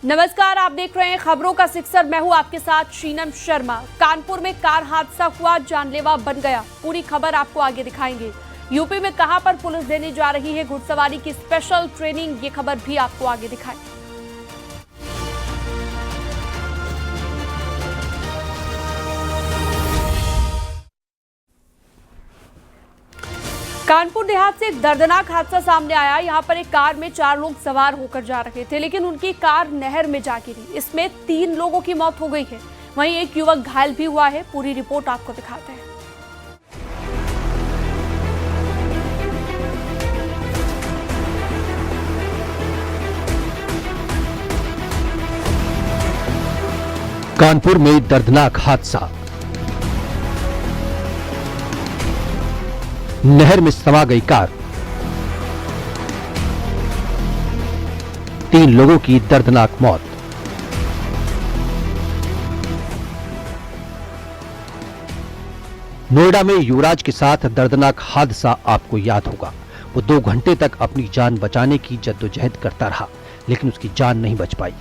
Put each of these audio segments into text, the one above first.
नमस्कार, आप देख रहे हैं खबरों का सिक्सर। मैं हूं आपके साथ शीनम शर्मा। कानपुर में कार हादसा हुआ, जानलेवा बन गया। पूरी खबर आपको आगे दिखाएंगे। यूपी में कहां पर पुलिस देने जा रही है घुड़सवारी की स्पेशल ट्रेनिंग, ये खबर भी आपको आगे दिखाएंगे। कानपुर देहात से एक दर्दनाक हादसा सामने आया। यहाँ पर एक कार में 4 लोग सवार होकर जा रहे थे, लेकिन उनकी कार नहर में जा गिरी। इसमें 3 लोगों की मौत हो गई है, वहीं एक युवक घायल भी हुआ है। पूरी रिपोर्ट आपको दिखाते हैं। कानपुर में दर्दनाक हादसा। नहर में समा गई कार, 3 लोगों की दर्दनाक मौत। नोएडा में युवराज के साथ दर्दनाक हादसा आपको याद होगा। वो 2 घंटे तक अपनी जान बचाने की जद्दोजहद करता रहा, लेकिन उसकी जान नहीं बच पाई।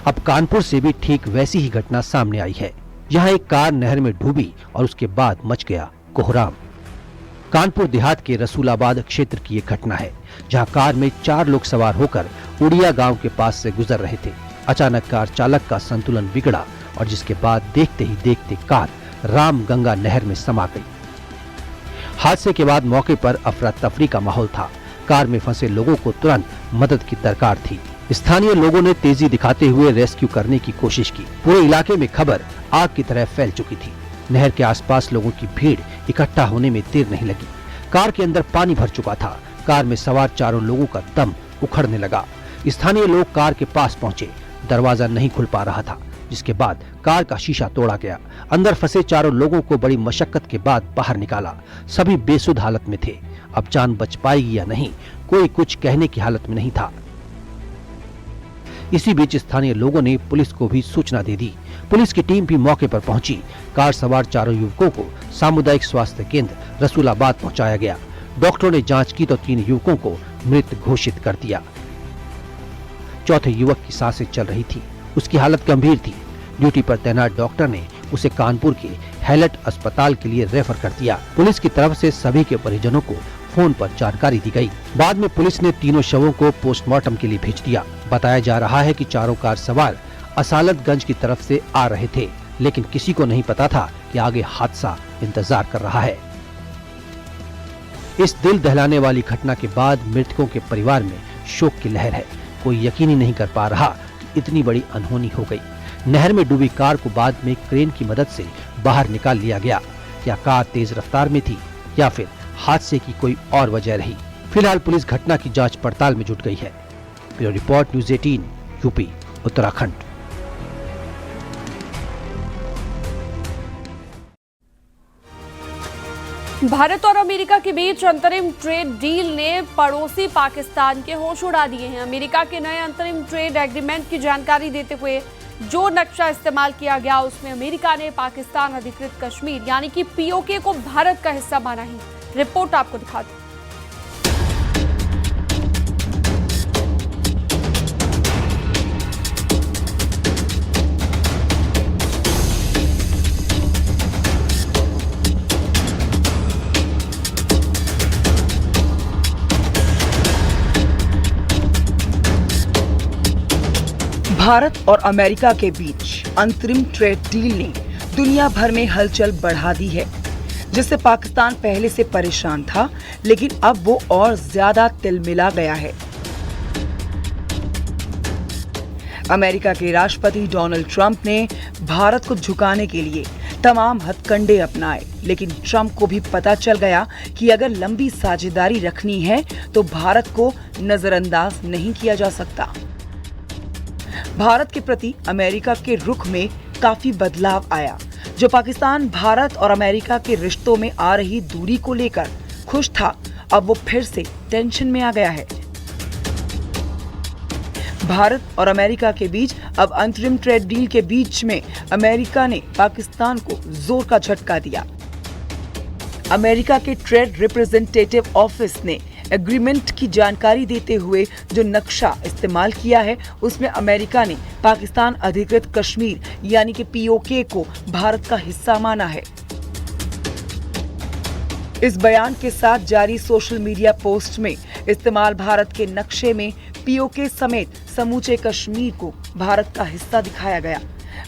अब कानपुर से भी ठीक वैसी ही घटना सामने आई है। यहाँ एक कार नहर में डूबी और उसके बाद मच गया कोहराम। कानपुर देहात के रसूलाबाद क्षेत्र की एक घटना है, जहाँ कार में 4 लोग सवार होकर उड़िया गांव के पास से गुजर रहे थे। अचानक कार चालक का संतुलन बिगड़ा और जिसके बाद देखते ही देखते कार रामगंगा नहर में समा गई। हादसे के बाद मौके पर अफरा तफरी का माहौल था। कार में फंसे लोगों को तुरंत मदद की दरकार थी। स्थानीय लोगों ने तेजी दिखाते हुए रेस्क्यू करने की कोशिश की। पूरे इलाके में खबर आग की तरह फैल चुकी थी। नहर के आसपास लोगों की भीड़ इकट्ठा होने में देर नहीं लगी। कार के अंदर पानी भर चुका था। कार में सवार 4 लोगों का दम उखड़ने लगा। स्थानीय लोग कार के पास पहुंचे। दरवाजा नहीं खुल पा रहा था, जिसके बाद कार का शीशा तोड़ा गया। अंदर फंसे 4 लोगों को बड़ी मशक्कत के बाद बाहर निकाला। सभी बेसुध हालत में थे। अब जान बच पाएगी या नहीं, कोई कुछ कहने की हालत में नहीं था। इसी बीच स्थानीय लोगों ने पुलिस को भी सूचना दे दी। पुलिस की टीम भी मौके पर पहुंची। कार सवार 4 युवकों को सामुदायिक स्वास्थ्य केंद्र रसूलाबाद पहुंचाया गया। डॉक्टरों ने जांच की तो 3 युवकों को मृत घोषित कर दिया। चौथे युवक की सांसें चल रही थी, उसकी हालत गंभीर थी। ड्यूटी पर तैनात डॉक्टर ने उसे कानपुर के हैलट अस्पताल के लिए रेफर कर दिया। पुलिस की तरफ से सभी के परिजनों को फोन पर जानकारी दी गई। बाद में पुलिस ने तीनों शवों को पोस्टमार्टम के लिए भेज दिया। बताया जा रहा है कि 4 कार सवार असालतगंज की तरफ से आ रहे थे, लेकिन किसी को नहीं पता था कि आगे हादसा इंतजार कर रहा है। इस दिल दहलाने वाली घटना के बाद मृतकों के परिवार में शोक की लहर है। कोई यकीन ही नहीं कर पा रहा कि इतनी बड़ी अनहोनी हो गई। नहर में डूबी कार को बाद में क्रेन की मदद से बाहर निकाल लिया गया। क्या कार तेज रफ्तार में थी या फिर हादसे की कोई और वजह रही? फिलहाल पुलिस घटना की जांच पड़ताल में जुट गई है। Bureau report, news 18, UP, Uttarakhand. Bharat और अमेरिका के बीच अंतरिम ट्रेड डील ने पड़ोसी पाकिस्तान के होश उड़ा दिए हैं। अमेरिका के नए अंतरिम ट्रेड एग्रीमेंट की जानकारी देते हुए जो नक्शा इस्तेमाल किया गया, उसमें अमेरिका ने पाकिस्तान अधिकृत कश्मीर यानी कि पीओके को भारत का हिस्सा माना है। रिपोर्ट आपको दिखा दूं। भारत और अमेरिका के बीच अंतरिम ट्रेड डील ने दुनिया भर में हलचल बढ़ा दी है, जिससे पाकिस्तान पहले से परेशान था, लेकिन अब वो और ज्यादा तिलमिला गया है। अमेरिका के राष्ट्रपति डोनाल्ड ट्रंप ने भारत को झुकाने के लिए तमाम हथकंडे अपनाए, लेकिन ट्रंप को भी पता चल गया कि अगर लंबी साझेदारी रखनी है तो भारत को नजरअंदाज नहीं किया जा सकता। भारत के प्रति अमेरिका के रुख में काफी बदलाव आया। जो पाकिस्तान भारत और अमेरिका के रिश्तों में आ रही दूरी को लेकर खुश था, अब वो फिर से टेंशन में आ गया है। भारत और अमेरिका के बीच अब अंतरिम ट्रेड डील के बीच में अमेरिका ने पाकिस्तान को जोर का झटका दिया। अमेरिका के ट्रेड रिप्रेजेंटेटिव ऑफिस ने एग्रीमेंट की जानकारी देते हुए जो नक्शा इस्तेमाल किया है उसमें अमेरिका ने पाकिस्तान अधिकृत कश्मीर यानी कि पीओके को भारत का हिस्सा माना है। इस बयान के साथ जारी सोशल मीडिया पोस्ट में इस्तेमाल भारत के नक्शे में पीओके समेत समूचे कश्मीर को भारत का हिस्सा दिखाया गया।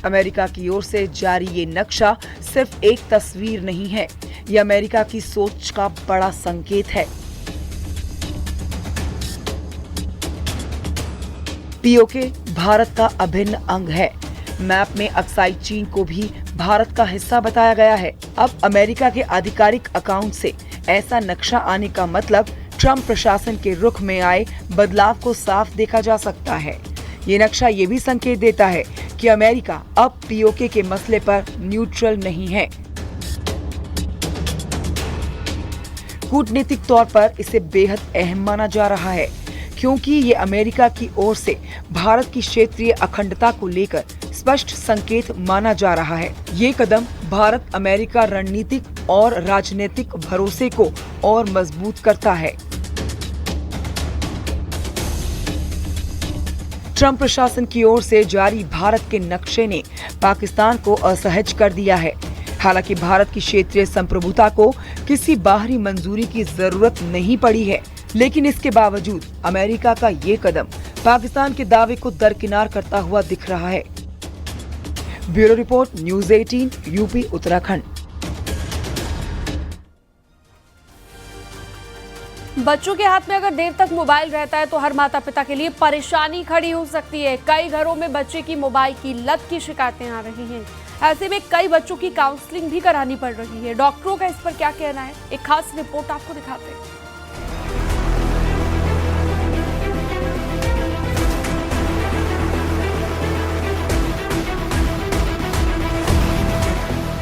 अमेरिका की ओर से जारी ये नक्शा सिर्फ एक तस्वीर नहीं है, ये अमेरिका की सोच का बड़ा संकेत है। पीओके भारत का अभिन्न अंग है। मैप में अक्साई चीन को भी भारत का हिस्सा बताया गया है। अब अमेरिका के आधिकारिक अकाउंट से ऐसा नक्शा आने का मतलब ट्रंप प्रशासन के रुख में आए बदलाव को साफ देखा जा सकता है। ये नक्शा ये भी संकेत देता है कि अमेरिका अब पीओके के मसले पर न्यूट्रल नहीं है। कूटनीतिक तौर पर इसे बेहद अहम माना जा रहा है, क्योंकि ये अमेरिका की ओर से भारत की क्षेत्रीय अखंडता को लेकर स्पष्ट संकेत माना जा रहा है। ये कदम भारत अमेरिका रणनीतिक और राजनीतिक भरोसे को और मजबूत करता है। ट्रंप प्रशासन की ओर से जारी भारत के नक्शे ने पाकिस्तान को असहज कर दिया है। हालांकि भारत की क्षेत्रीय संप्रभुता को किसी बाहरी मंजूरी की जरूरत नहीं पड़ी है, लेकिन इसके बावजूद अमेरिका का ये कदम पाकिस्तान के दावे को दरकिनार करता हुआ दिख रहा है। Bureau report, news 18, UP Uttarakhand. बच्चों के हाथ में अगर देर तक मोबाइल रहता है तो हर माता पिता के लिए परेशानी खड़ी हो सकती है। कई घरों में बच्चे की मोबाइल की लत की शिकायतें आ रही हैं। ऐसे में कई बच्चों की काउंसलिंग भी करानी पड़ रही है। डॉक्टरों का इस पर क्या कहना है, एक खास रिपोर्ट आपको दिखाते हैं।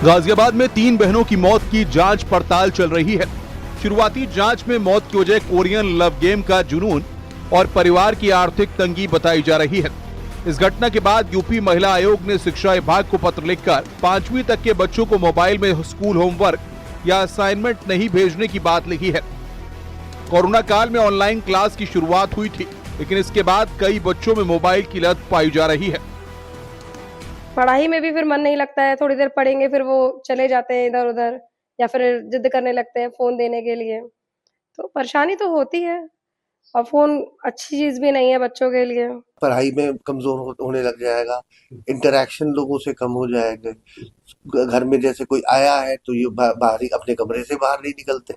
गाजियाबाद में 3 बहनों की मौत की जांच पड़ताल चल रही है। शुरुआती जांच में मौत की वजह कोरियन लव गेम का जुनून और परिवार की आर्थिक तंगी बताई जा रही है। इस घटना के बाद यूपी महिला आयोग ने शिक्षा विभाग को पत्र लिखकर 5वीं तक के बच्चों को मोबाइल में स्कूल होमवर्क या असाइनमेंट नहीं भेजने की बात लिखी है। कोरोना काल में ऑनलाइन क्लास की शुरुआत हुई थी, लेकिन इसके बाद कई बच्चों में मोबाइल की लत पाई जा रही है। पढ़ाई में भी फिर मन नहीं लगता है, थोड़ी देर पढ़ेंगे फिर वो चले जाते हैं इधर उधर या फिर जिद करने लगते हैं फोन देने के लिए। तो परेशानी तो होती है और फोन अच्छी चीज भी नहीं है बच्चों के लिए। पढ़ाई में कमजोर होने लग जाएगा, इंटरेक्शन लोगों से कम हो जाएगा। घर में जैसे कोई आया है तो ये बाहर ही अपने कमरे से बाहर नहीं निकलते,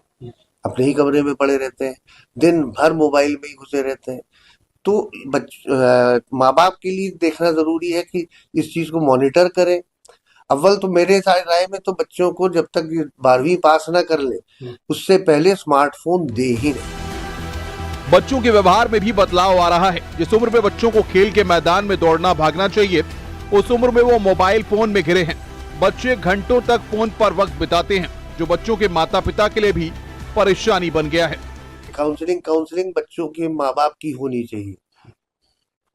अपने ही कमरे में पड़े रहते हैं, दिन भर मोबाइल में ही घुसे रहते हैं। तो माँ बाप के लिए देखना जरूरी है कि इस चीज को मॉनिटर करें। अव्वल तो मेरे राय में तो बच्चों को जब तक 12वीं पास ना कर ले उससे पहले स्मार्टफोन दे ही नहीं। बच्चों के व्यवहार में भी बदलाव आ रहा है। जिस उम्र में बच्चों को खेल के मैदान में दौड़ना भागना चाहिए, उस उम्र में वो मोबाइल फोन में घिरे हैं। बच्चे घंटों तक फोन पर वक्त बिताते हैं, जो बच्चों के माता पिता के लिए भी परेशानी बन गया है। काउंसलिंग बच्चों के माँ बाप की होनी चाहिए।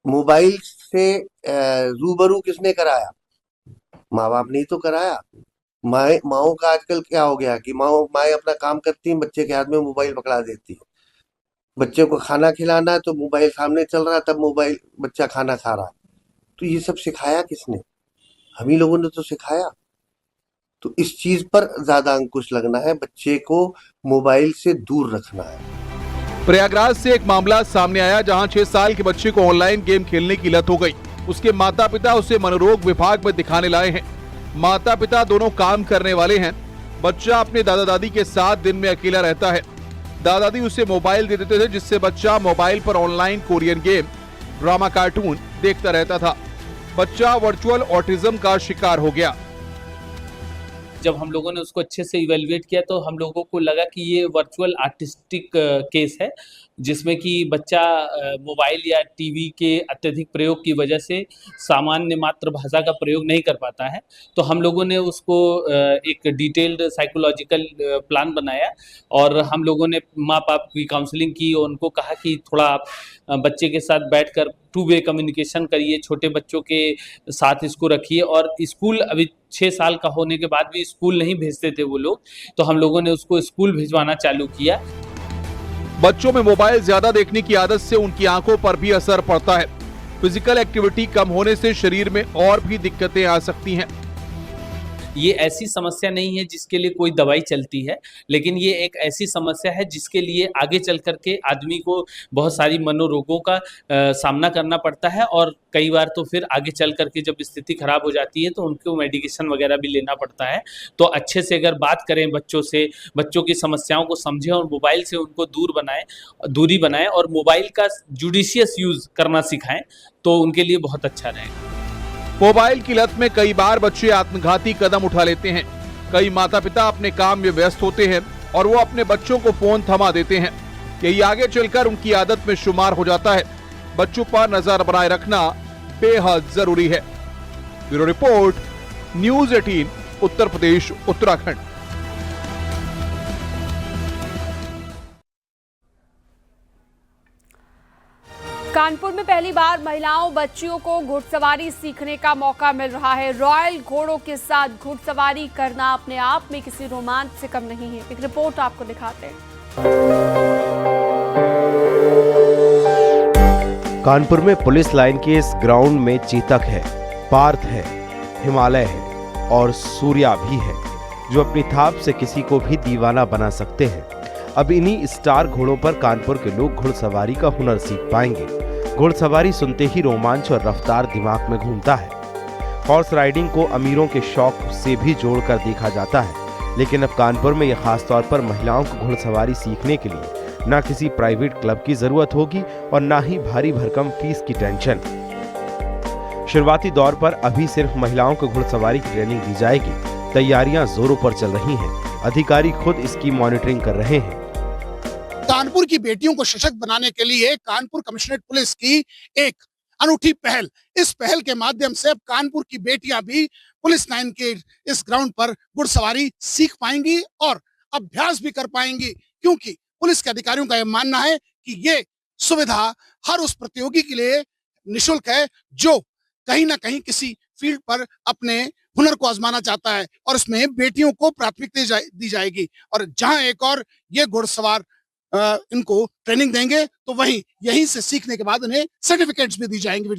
मोबाइल से रूबरू किसने कराया? माँ बाप ने तो कराया। माओ का आजकल क्या हो गया कि माएँ अपना काम करती हैं, बच्चे के हाथ में मोबाइल पकड़ा देती है। बच्चे को खाना खिलाना है तो मोबाइल सामने चल रहा है, तब मोबाइल बच्चा खाना खा रहा है। तो ये सब सिखाया किसने? हम ही लोगों ने तो सिखाया। तो इस चीज पर ज्यादा अंकुश लगना है, बच्चे को मोबाइल से दूर रखना है। प्रयागराज से एक मामला सामने आया जहां 6 साल के बच्चे को ऑनलाइन गेम खेलने की लत हो गई। उसके माता पिता उसे मनोरोग विभाग में दिखाने लाए हैं। माता पिता दोनों काम करने वाले हैं। बच्चा अपने दादा दादी के साथ दिन में अकेला रहता है। दादा दादी उसे मोबाइल दे देते थे, जिससे बच्चा मोबाइल पर online Korean game, drama, cartoon देखता रहता था। बच्चा वर्चुअल ऑटिज्म का शिकार हो गया। जब हम लोगों ने उसको अच्छे से इवेल्युएट किया तो हम लोगों को लगा कि ये वर्चुअल आर्टिस्टिक केस है, जिसमें कि बच्चा मोबाइल या टीवी के अत्यधिक प्रयोग की वजह से सामान्य मातृभाषा का प्रयोग नहीं कर पाता है। तो हम लोगों ने उसको एक डिटेल्ड साइकोलॉजिकल प्लान बनाया और हम लोगों ने माँ बाप की काउंसलिंग की और उनको कहा कि थोड़ा आप बच्चे के साथ बैठकर 2 वे कम्युनिकेशन करिए, छोटे बच्चों के साथ इसको रखिए। और स्कूल अभी 6 साल का होने के बाद भी स्कूल नहीं भेजते थे वो लोग, तो हम लोगों ने उसको स्कूल भिजवाना चालू किया। बच्चों में मोबाइल ज्यादा देखने की आदत से उनकी आंखों पर भी असर पड़ता है। फिजिकल एक्टिविटी कम होने से शरीर में और भी दिक्कतें आ सकती हैं। ये ऐसी समस्या नहीं है जिसके लिए कोई दवाई चलती है, लेकिन ये एक ऐसी समस्या है जिसके लिए आगे चल करके आदमी को बहुत सारी मनोरोगों का सामना करना पड़ता है, और कई बार तो फिर आगे चल करके जब स्थिति खराब हो जाती है तो उनको मेडिकेशन वगैरह भी लेना पड़ता है। तो अच्छे से अगर बात करें बच्चों से, बच्चों की समस्याओं को समझें और मोबाइल से उनको दूरी बनाएं और मोबाइल का जुडिशियस यूज़ करना सिखाएं, तो उनके लिए बहुत अच्छा रहेगा। मोबाइल की लत में कई बार बच्चे आत्मघाती कदम उठा लेते हैं। कई माता पिता अपने काम में व्यस्त होते हैं और वो अपने बच्चों को फोन थमा देते हैं। यही आगे चलकर उनकी आदत में शुमार हो जाता है। बच्चों पर नजर बनाए रखना बेहद जरूरी है। Bureau report, news 18, Uttar Pradesh, Uttarakhand. Kanpur में पहली बार महिलाओं बच्चियों को घुड़सवारी सीखने का मौका मिल रहा है। रॉयल घोड़ों के साथ घुड़सवारी करना अपने आप में किसी रोमांच से कम नहीं है। एक रिपोर्ट आपको दिखाते हैं। कानपुर में पुलिस लाइन के इस ग्राउंड में चेतक है, पार्थ है, हिमालय है और सूर्या भी है, जो अपनी थाप से किसी को भी दीवाना बना सकते हैं। अब इन्हीं स्टार घोड़ों पर कानपुर के लोग घुड़सवारी का हुनर सीख पाएंगे। घुड़सवारी सुनते ही रोमांच और रफ्तार दिमाग में घूमता है। हॉर्स राइडिंग को अमीरों के शौक से भी जोड़कर देखा जाता है, लेकिन अब कानपुर में यह खास तौर पर महिलाओं को घुड़सवारी सीखने के लिए ना किसी प्राइवेट क्लब की जरूरत होगी और ना ही भारी भरकम फीस की टेंशन। शुरुआती दौर पर अभी सिर्फ महिलाओं को घुड़सवारी की ट्रेनिंग दी जाएगी। तैयारियां जोरों पर चल रही हैं। अधिकारी खुद इसकी मॉनिटरिंग कर रहे हैं। कानपुर की बेटियों को सशक्त बनाने के लिए कानपुर कमिश्नरेट पुलिस की एक अनूठी पहल, इस पहल के माध्यम से अब कानपुर की बेटियां भी पुलिस लाइन के इस ग्राउंड पर घुड़सवारी सीख पाएंगी और अभ्यास भी कर पाएंगी, क्योंकि पुलिस के अधिकारियों का यह मानना है कि ये सुविधा हर उस प्रतियोगी के लिए निःशुल्क है जो कहीं ना कहीं किसी फील्ड पर अपने हुनर को आजमाना चाहता है, और इसमें बेटियों को प्राथमिकता दी जाएगी। और जहां एक और ये घुड़सवार इनको ट्रेनिंग देंगे तो वहीं यहीं से सीखने के बाद उन्हें सर्टिफिकेट्स भी दी जाएंगे।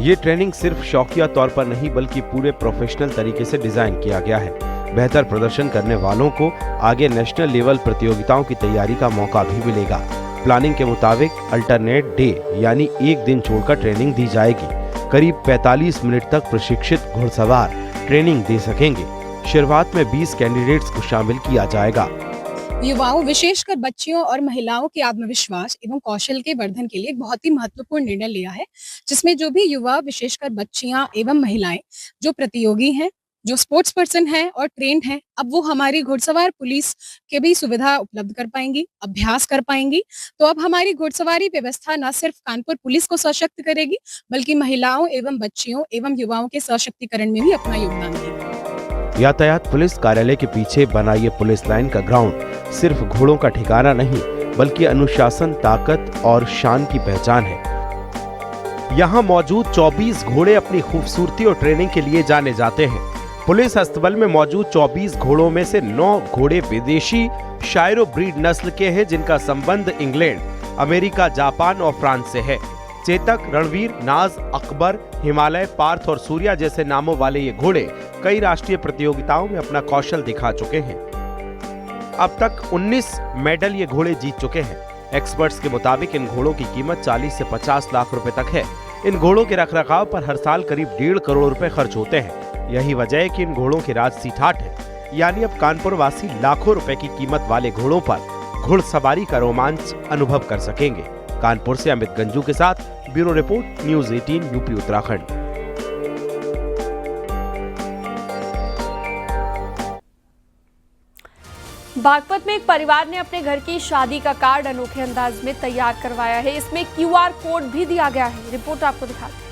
ये ट्रेनिंग सिर्फ शौकिया तौर पर नहीं बल्कि पूरे प्रोफेशनल तरीके से डिजाइन किया गया है। बेहतर प्रदर्शन करने वालों को आगे नेशनल लेवल प्रतियोगिताओं की तैयारी का मौका भी मिलेगा। प्लानिंग के मुताबिक अल्टरनेट डे यानी एक दिन छोड़कर ट्रेनिंग दी जाएगी। करीब 45 मिनट तक प्रशिक्षित घुड़सवार ट्रेनिंग दे सकेंगे। शुरुआत में 20 कैंडिडेट्स को शामिल किया जाएगा। युवाओं विशेषकर बच्चियों और महिलाओं के आत्मविश्वास एवं कौशल के वर्धन के लिए एक बहुत ही महत्वपूर्ण निर्णय लिया है, जिसमें जो भी युवा विशेषकर बच्चियां एवं महिलाएं जो प्रतियोगी हैं, जो स्पोर्ट्स पर्सन हैं और ट्रेंड हैं, अब वो हमारी घुड़सवार पुलिस के भी सुविधा उपलब्ध कर पाएंगी, अभ्यास कर पाएंगी। तो अब हमारी घुड़सवारी व्यवस्था न सिर्फ कानपुर पुलिस को सशक्त करेगी बल्कि महिलाओं एवं बच्चियों एवं युवाओं के सशक्तिकरण में भी अपना योगदान देगी। यातायात पुलिस कार्यालय के पीछे बना ये पुलिस लाइन का ग्राउंड सिर्फ घोड़ों का ठिकाना नहीं बल्कि अनुशासन, ताकत और शान की पहचान है। यहाँ मौजूद 24 घोड़े अपनी खूबसूरती और ट्रेनिंग के लिए जाने जाते हैं। पुलिस अस्तबल में मौजूद 24 घोड़ों में से 9 घोड़े विदेशी शायरो ब्रीड नस्ल के हैं, जिनका संबंध इंग्लैंड, अमेरिका, जापान और फ्रांस से है। चेतक, रणवीर, नाज, अकबर, हिमालय, पार्थ और सूर्या जैसे नामों वाले ये घोड़े कई राष्ट्रीय प्रतियोगिताओं में अपना कौशल दिखा चुके हैं। अब तक 19 मेडल ये घोड़े जीत चुके हैं। एक्सपर्ट्स के मुताबिक इन घोड़ों की कीमत 40 से 50 लाख रुपए तक है। इन घोड़ों के रखरखाव पर हर साल करीब 1.5 करोड़ रुपए खर्च होते हैं। यही वजह है कि इन घोड़ों की राजसी ठाठ है, यानी अब कानपुर वासी लाखों रुपए की कीमत वाले घोड़ों पर घुड़सवारी का रोमांच अनुभव कर सकेंगे। कानपुर से अमित गंजू के साथ bureau report, news 18 UP Uttarakhand. Baghpat में एक परिवार ने अपने घर की शादी का कार्ड अनोखे अंदाज में तैयार करवाया है। इसमें QR कोड भी दिया गया है। रिपोर्ट आपको दिखाते हैं।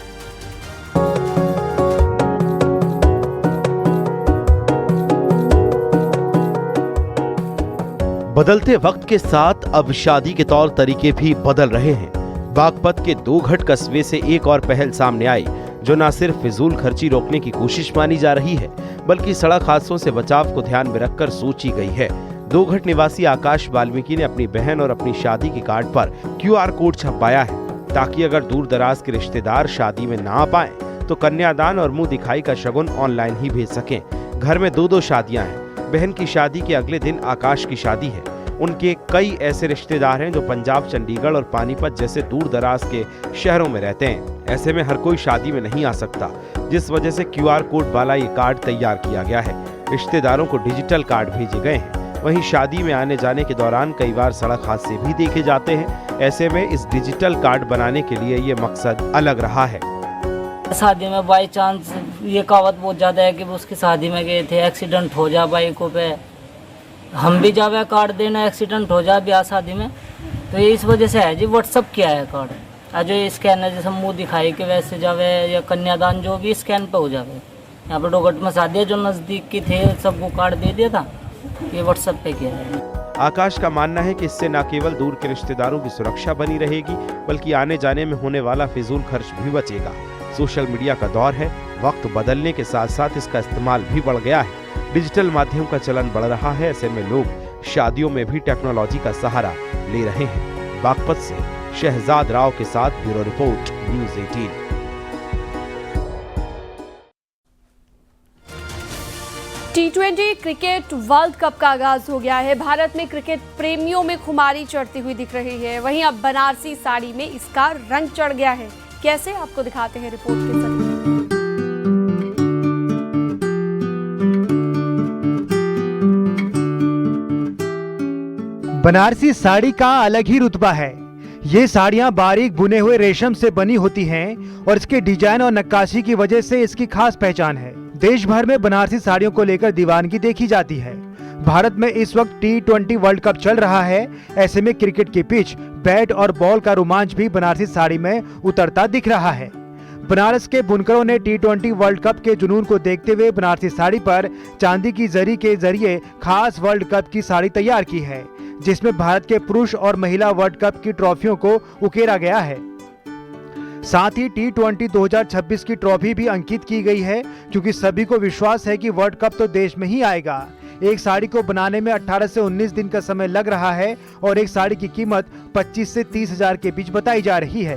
बदलते वक्त के साथ अब शादी के तौर तरीके भी बदल रहे हैं। बागपत के 2 घट कस्बे से एक और पहल सामने आई, जो न सिर्फ फिजूल खर्ची रोकने की कोशिश मानी जा रही है बल्कि सड़क हादसों से बचाव को ध्यान में रखकर सोची गई है। दोघट निवासी आकाश वाल्मीकि ने अपनी बहन और अपनी शादी के कार्ड पर QR कोड छपवाया है ताकि अगर दूर दराज के रिश्तेदार शादी में ना आ पाए तो कन्यादान और मुंह दिखाई का शगुन ऑनलाइन ही भेज सकें। घर में 2 शादियां हैं। बहन की शादी के अगले दिन आकाश की शादी है। उनके कई ऐसे रिश्तेदार हैं जो पंजाब, चंडीगढ़ और पानीपत जैसे दूर दराज के शहरों में रहते हैं। ऐसे में हर कोई शादी में नहीं आ सकता, जिस वजह से QR कोड वाला ये कार्ड तैयार किया गया है। रिश्तेदारों को डिजिटल कार्ड भेजे गए हैं। वहीं शादी में आने जाने के दौरान कई बार सड़क हादसे भी देखे जाते हैं। ऐसे में इस डिजिटल कार्ड बनाने के लिए ये मकसद अलग रहा है। शादी में बाई चांस ये कहावत बहुत ज़्यादा है कि वो उसकी शादी में गए थे, एक्सीडेंट हो जा बाइकों पे, हम भी जावे कार्ड देना, एक्सीडेंट हो जा ब्याह शादी में, तो ये इस वजह से है जी। व्हाट्सअप किया है कार्ड, जो ये स्कैन है, जैसे मुंह दिखाई के वैसे जावे या कन्यादान जो भी स्कैन पे हो जावे। यहाँ पर दोघट में शादी जो नज़दीक की थे सबको कार्ड दे दिया था, ये व्हाट्सएप पे किया है। आकाश का मानना है कि इससे न केवल दूर के रिश्तेदारों की सुरक्षा बनी रहेगी, बल्कि आने जाने में होने वाला फिजूल खर्च भी बचेगा। सोशल मीडिया का दौर है, वक्त बदलने के साथ साथ इसका इस्तेमाल भी बढ़ गया है। डिजिटल माध्यम का चलन बढ़ रहा है। ऐसे में लोग शादियों में भी टेक्नोलॉजी का सहारा ले रहे हैं। बागपत से शहजाद राव के साथ bureau report, news 18। T20 cricket world cup का आगाज हो गया है। भारत में क्रिकेट प्रेमियों में खुमारी चढ़ती हुई दिख रही है। वहीं अब बनारसी साड़ी में इसका रंग चढ़ गया है। कैसे, आपको दिखाते हैं रिपोर्ट के जरिए। बनारसी साड़ी का अलग ही रुतबा है। ये साड़ियां बारीक बुने हुए रेशम से बनी होती हैं और इसके डिजाइन और नक्काशी की वजह से इसकी खास पहचान है। देश भर में बनारसी साड़ियों को लेकर दीवानगी देखी जाती है। भारत में इस वक्त T20 वर्ल्ड कप चल रहा है। ऐसे में क्रिकेट की पिच, बैट और बॉल का रोमांच भी बनारसी साड़ी में उतरता दिख रहा है। बनारस के बुनकरों ने T20 वर्ल्ड कप के जुनून को देखते हुए बनारसी साड़ी पर चांदी की जरी के जरिए खास वर्ल्ड कप की साड़ी तैयार की है, जिसमें भारत के पुरुष और महिला वर्ल्ड कप की ट्रॉफियों को उकेरा गया है। साथ ही T20 2026 की ट्रॉफी भी अंकित की गई है, क्योंकि सभी को विश्वास है कि वर्ल्ड कप तो देश में ही आएगा। एक साड़ी को बनाने में 18 से 19 दिन का समय लग रहा है और एक साड़ी की कीमत 25 से 30 हजार के बीच बताई जा रही है।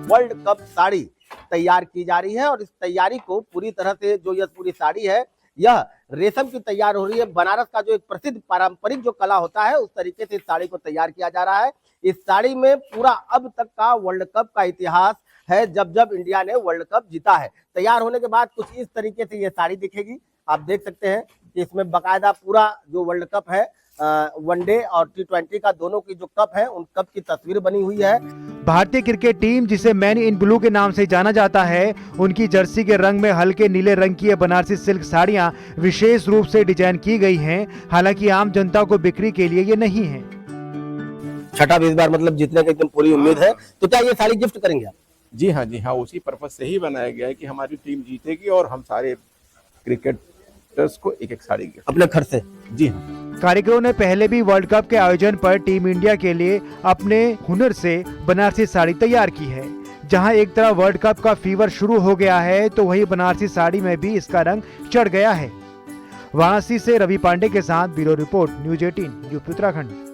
वर्ल्ड कप साड़ी तैयार की जा रही है और इस तैयारी को पूरी तरह से जो यह पूरी साड़ी है यह रेशम की तैयार हो रही है। बनारस का जो एक प्रसिद्ध पारंपरिक जो कला होता है उस तरीके से इस साड़ी को तैयार किया जा रहा है। इस साड़ी में पूरा अब तक का वर्ल्ड कप का इतिहास है, जब जब इंडिया ने वर्ल्ड कप जीता है। तैयार होने के बाद कुछ इस तरीके से ये साड़ी दिखेगी। आप देख सकते हैं कि इसमें बाकायदा पूरा जो वर्ल्ड कप है, वनडे और T20 का दोनों की जो कप है उन कप की तस्वीर बनी हुई है। भारतीय क्रिकेट टीम, जिसे मैन इन ब्लू के नाम से जाना जाता है, उनकी जर्सी के रंग में हल्के नीले रंग की बनारसी सिल्क साड़ियां विशेष रूप से डिजाइन की गई हैं। हालांकि आम जनता को बिक्री के लिए ये नहीं है। छठा भी इस बार मतलब जीतने की एकदम पूरी उम्मीद है, तो क्या ये साड़ी गिफ्ट करेंगे आप? जी हाँ, उसी पर्पज से ही बनाया गया है कि हमारी टीम जीतेगी और हम सारे क्रिकेटर्स को एक एक साड़ी गिफ्ट अपने खर्च से। जी हाँ। कारीगरों ने पहले भी वर्ल्ड कप के आयोजन पर टीम इंडिया के लिए अपने हुनर से बनारसी साड़ी तैयार की है। जहां एक तरफ वर्ल्ड कप का फीवर शुरू हो गया है, तो वहीं बनारसी साड़ी में भी इसका रंग चढ़ गया है। वाराणसी से रवि पांडे के साथ bureau report, news 18, UP Uttarakhand.